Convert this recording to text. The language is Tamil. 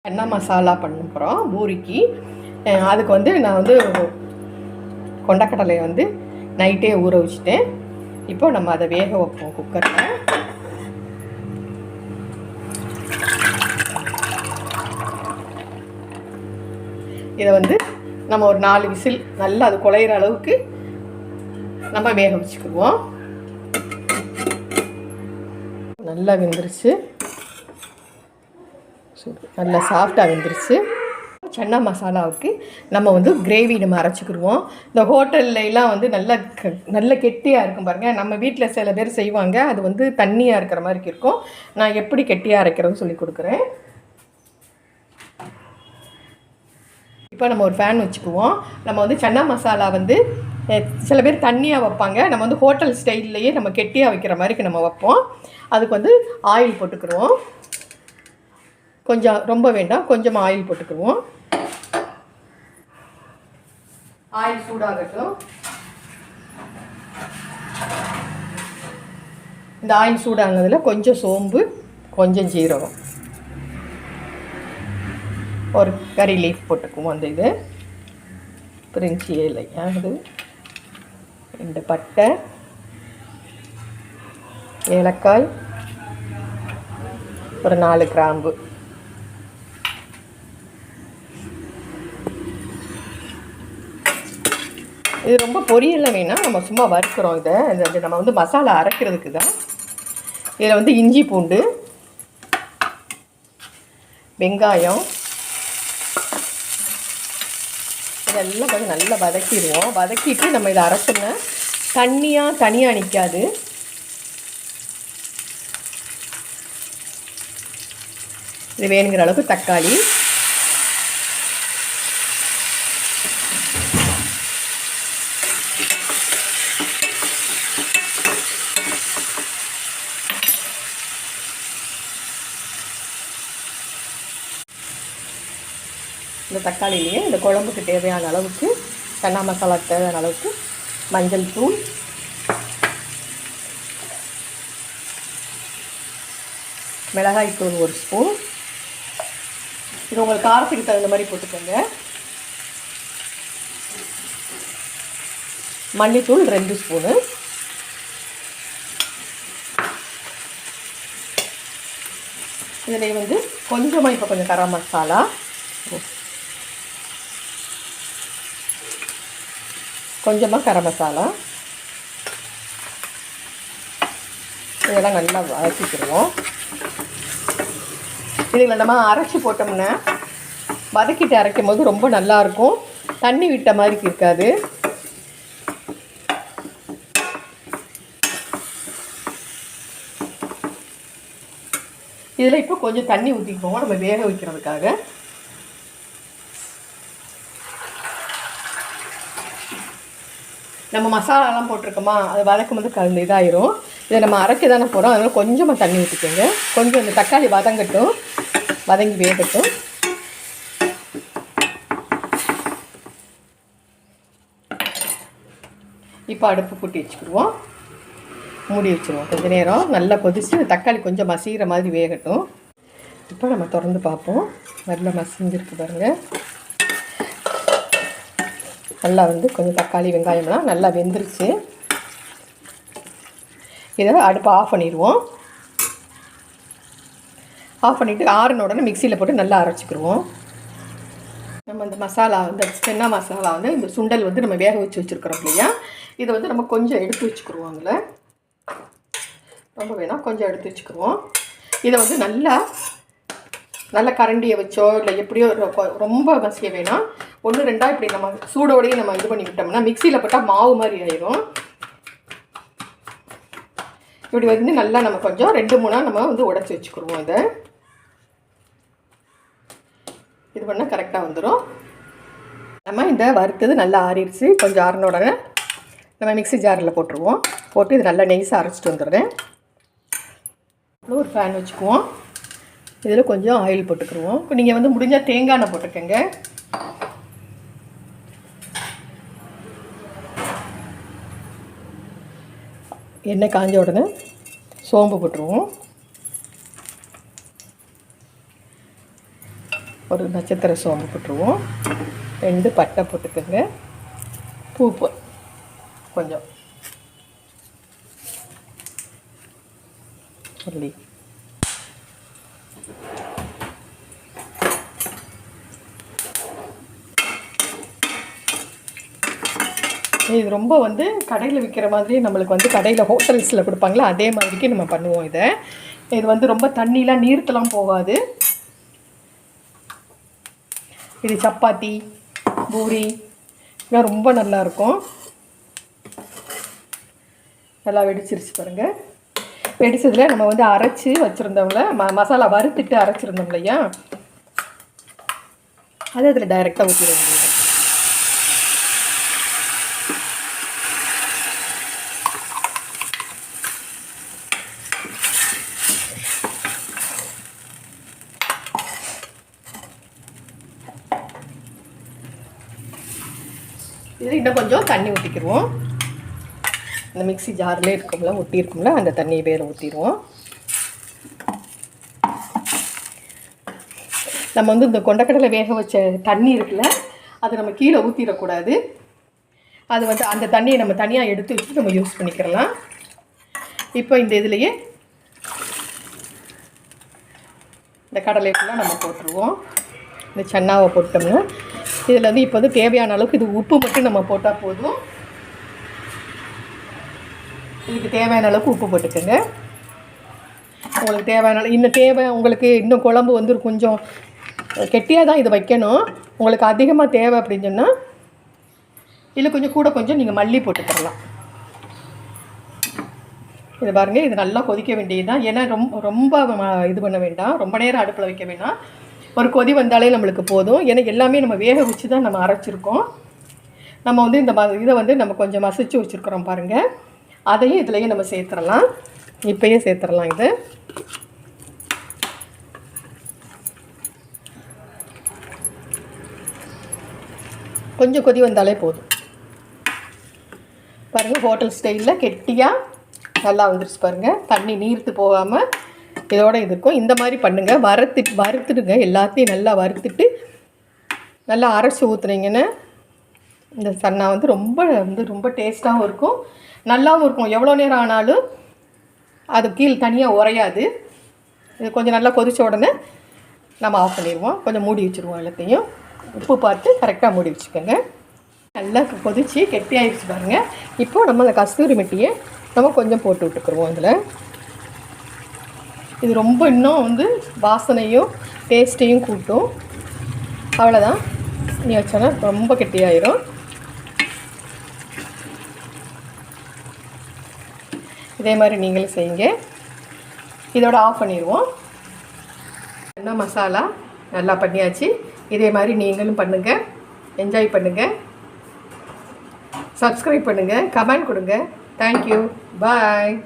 சன்னா மசாலா பண்ண போகிறோம் பூரிக்கு. அதுக்கு வந்து நான் வந்து கொண்டக்கடலையை வந்து நைட்டே ஊற வச்சுட்டேன். இப்போ நம்ம அதை வேக வைப்போம் குக்கரில். இதை வந்து நம்ம ஒரு 4 விசில் நல்லா அது குழையிற அளவுக்கு நம்ம வேக வச்சுக்குவோம். நல்லா வெந்துருச்சு, நல்லா சாஃப்டாக வெந்துருச்சு. சன்னா மசாலாவுக்கு நம்ம வந்து கிரேவி நம்ம அரைச்சிக்கிடுவோம். இந்த ஹோட்டல்லாம் வந்து நல்ல கெட்டியாக இருக்கும் பாருங்கள். நம்ம வீட்டில் சில பேர் செய்வாங்க, அது வந்து தண்ணியாக இருக்கிற மாதிரி இருக்கும். நான் எப்படி கெட்டியாக அரைக்கிறேன்னு சொல்லி கொடுக்குறேன். இப்போ நம்ம ஒரு ஃபேன் வச்சுக்குவோம். நம்ம வந்து சன்னா மசாலா வந்து சில பேர் தண்ணியாக வைப்பாங்க, நம்ம வந்து ஹோட்டல் ஸ்டைல்லையே நம்ம கெட்டியாக வைக்கிற மாதிரிக்கு நம்ம வைப்போம். அதுக்கு வந்து ஆயில் போட்டுக்கிடுவோம். கொஞ்சம் ரொம்ப வேண்டாம், கொஞ்சமாக ஆயில் போட்டுக்குவோம். ஆயில் சூடாகட்டும். இந்த ஆயில் சூடானதில் கொஞ்சம் சோம்பு, கொஞ்சம் ஜீரகம், ஒரு கறி லீஃப் போட்டுக்குவோம். அந்த இது பிரிஞ்சி இலை, அது 2 பட்டை, ஏலக்காய், ஒரு 4 கிராம்பு. இது ரொம்ப பொரியெல்லாம் வேணாம், நம்ம சும்மா வறுக்கிறோம். இதை நம்ம வந்து மசாலா அரைக்கிறதுக்கு தான். இதில் வந்து இஞ்சி பூண்டு, வெங்காயம் இதெல்லாம் கொஞ்சம் நல்லா வதக்கிடுவோம். வதக்கிட்டு நம்ம இதை அரைச்சோம்னா தனியாக நிற்காது. இது வேணுங்கிற அளவுக்கு தக்காளி, இந்த தக்காளிலேயே இந்த குழம்புக்கு தேவையான அளவுக்கு, சன்னா மசாலாவுக்கு தேவையான அளவுக்கு மஞ்சள் தூள், மிளகாய் தூள் 1 ஸ்பூன். இது உங்களுக்கு காரத்துக்கு தகுந்த மாதிரி போட்டுக்கோங்க. மல்லித்தூள் 2 ஸ்பூனு. இதில் வந்து கொஞ்சமாக இப்போ கொஞ்சம் கரம் மசாலா, கொஞ்சமாக கரம் மசாலா, இதெல்லாம் நல்லா வதக்கிக்கிடுவோம். இதில் நம்ம அரைச்சி போட்டோம்னா வதக்கிட்டு அரைக்கும் போது ரொம்ப நல்லாயிருக்கும், தண்ணி விட்ட மாதிரி இருக்காது. இதில் இப்போ கொஞ்சம் தண்ணி ஊற்றிக்குவோம் நம்ம வேக வைக்கிறதுக்காக. நம்ம மசாலாலாம் போட்டிருக்கோமா, அது வதக்கும் போது கலந்து இதாயிரும். இதை நம்ம அரைக்க தானே போகிறோம், அதனால் கொஞ்சமாக தண்ணி ஊற்றிக்கோங்க. கொஞ்சம் இந்த தக்காளி வதங்கட்டும், வதங்கி வேகட்டும். இப்போ அடுப்பு கூட்டி வச்சுக்கிடுவோம், மூடி வச்சுருவோம். கொஞ்சம் நேரம் நல்லா கொதித்து தக்காளி கொஞ்சம் மசிகிற மாதிரி வேகட்டும். இப்போ நம்ம திறந்து பார்ப்போம். நல்லா மசிஞ்சிருக்கு பாருங்கள். நல்லா வந்து கொஞ்சம் தக்காளி வெங்காயம்லாம் நல்லா வெந்துருச்சு. இதை அடுப்பை ஆஃப் பண்ணிடுவோம். ஆஃப் பண்ணிவிட்டு ஆறுன உடனே மிக்சியில் போட்டு நல்லா அரைச்சிக்கிடுவோம். நம்ம இந்த மசாலா இந்த சன்னா மசாலா வந்து இந்த சுண்டல் வந்து நம்ம வேக வச்சு வச்சுருக்கிறோம் இல்லையா, இதை வந்து நம்ம கொஞ்சம் எடுத்து வச்சுக்கிடுவோம். அதில் ரொம்ப வேணாம், கொஞ்சம் எடுத்து வச்சுக்கிடுவோம். இதை வந்து நல்லா கரண்டியை வச்சோ இல்லை எப்படியோ ரொம்ப மசிய வேணாம், 1-2 இப்படி நம்ம சூடோடையே நம்ம இது பண்ணி விட்டோம்னா மிக்சியில் போட்டால் மாவு மாதிரி ஆயிரும். இப்படி வந்து நல்லா நம்ம கொஞ்சம் 2-3 நம்ம வந்து உடச்சி வச்சுக்கிடுவோம். இது பண்ணால் கரெக்டாக வந்துடும். நம்ம இந்த வறுத்தது நல்லா ஆறிடுச்சு. கொஞ்சம் ஆறின உடனே நம்ம மிக்சி ஜாரில் போட்டுருவோம். போட்டு இது நல்லா நெய்ஸாக அரைச்சிட்டு வந்துடுறேன். ஒரு ஃபேன் வச்சுக்குவோம். இதில் கொஞ்சம் ஆயில் போட்டுக்கிடுவோம். இப்போ நீங்கள் வந்து முடிஞ்சால் தேங்காய் எண்ணெய் போட்டுக்கோங்க. எண்ணெய் காஞ்ச உடனே சோம்பு போட்டுருவோம். ஒரு நட்சத்திர சோம்பு போட்டுருவோம். 2 பட்டை போட்டுக்கோங்க. பூப்பு கொஞ்சம் சொல்லி இது ரொம்ப வந்து கடையில் விற்கிற மாதிரி நம்மளுக்கு வந்து கடையில் ஹோட்டல்ஸில் கொடுப்பாங்களா அதே மாதிரிக்கு நம்ம பண்ணுவோம். இது வந்து ரொம்ப தண்ணிலாம் நீர்த்தெல்லாம் போகாது. இது சப்பாத்தி பூரி இதெல்லாம் ரொம்ப நல்லாயிருக்கும். நல்லா வெடிச்சிருச்சு பாருங்கள். வெடிச்சதில் நம்ம வந்து அரைச்சி வச்சுருந்தோம்ல மசாலா வறுத்துட்டு அரைச்சிருந்தோம் இல்லையா, அது அதில் டைரெக்டாக ஊற்றிட வேண்டியது. இது இன்னும் கொஞ்சம் தண்ணி ஊற்றிக்கிடுவோம். இந்த மிக்ஸி ஜார்லேயே இருக்கும்ல ஒட்டி இருக்கும்ல அந்த தண்ணியை வேறு ஊற்றிடுவோம். நம்ம வந்து இந்த கொண்டக்கடலை வேக வச்ச தண்ணி இருக்குல்ல அது நம்ம கீழே ஊற்றிடக்கூடாது. அது வந்து அந்த தண்ணியை நம்ம தனியாக எடுத்து வச்சு நம்ம யூஸ் பண்ணிக்கிறலாம். இப்போ இந்த இதுலேயே இந்த கடலைக்குள்ளே நம்ம போட்டுருவோம். இந்த சன்னாவை போட்டோம்னா இதில் வந்து இப்போ வந்து தேவையான அளவுக்கு இது உப்பு மட்டும் நம்ம போட்டால் போதும். இதுக்கு தேவையான அளவுக்கு உப்பு போட்டுக்கோங்க. உங்களுக்கு தேவையான இன்னும் உங்களுக்கு இன்னும் குழம்பு வந்து கொஞ்சம் கெட்டியாக தான் இது வைக்கணும். உங்களுக்கு அதிகமாக தேவை அப்படின்னு சொன்னால் இல்லை கொஞ்சம் நீங்கள் மல்லி போட்டுக்கலாம். இது பாருங்கள், இது நல்லா கொதிக்க வேண்டியது தான். ஏன்னா ரொம்ப இது பண்ண வேண்டாம், ரொம்ப நேரம் அடுப்பில் வைக்க வேண்டாம். ஒரு கொதி வந்தாலே நம்மளுக்கு போதும். ஏன்னா எல்லாமே நம்ம வேக வச்சு தான் நம்ம அரைச்சிருக்கோம். நம்ம வந்து இந்த இதை வந்து நம்ம கொஞ்சம் மசிச்சு வச்சுருக்குறோம் பாருங்கள். அதையும் இதுலேயே நம்ம சேர்த்துடலாம். இப்போயே சேர்த்துடலாம். இது கொஞ்சம் கொதி வந்தாலே போதும். பாருங்கள், ஹோட்டல் ஸ்டைலில் கெட்டியாக நல்லா வந்துருச்சு பாருங்கள். தண்ணி நீர்த்து போகாமல் இதோடு இது இருக்கும். இந்த மாதிரி பண்ணுங்கள். வறுத்துடுங்க. எல்லாத்தையும் நல்லா வறுத்துட்டு நல்லா அரைச்சி ஊற்றுனீங்கன்னா இந்த சன்னா வந்து ரொம்ப டேஸ்ட்டாகவும் இருக்கும், நல்லாவும் இருக்கும். எவ்வளோ நேரம் ஆனாலும் அது கீழ் தனியாக உரையாது. இது கொஞ்சம் நல்லா கொதித்த உடனே நம்ம ஆஃப் பண்ணிடுவோம். கொஞ்சம் மூடி வச்சுருவோம். எல்லாத்தையும் உப்பு பார்த்து கரெக்டாக மூடி வச்சுக்கோங்க. நல்லா கொதித்து கெட்டியாகிடுச்சு பாருங்கள். இப்போது நம்ம அந்த கஸ்தூரி மெட்டியை நம்ம கொஞ்சம் போட்டு விட்டுக்குருவோம். இதில் இது ரொம்ப இன்னும் வந்து வாசனையும் டேஸ்ட்டையும் கூட்டும். அவ்வளோதான், நீ வச்சோன்னா ரொம்ப கெட்டியாயிரும். இதே மாதிரி நீங்களும் செய்யுங்க. இதோட ஆஃப் பண்ணிடுவோம். என்ன மசாலா நல்லா பண்ணியாச்சு. இதே மாதிரி நீங்களும் பண்ணுங்கள், என்ஜாய் பண்ணுங்கள், சப்ஸ்கிரைப் பண்ணுங்கள், கமெண்ட் கொடுங்க. தேங்க்யூ, பாய்.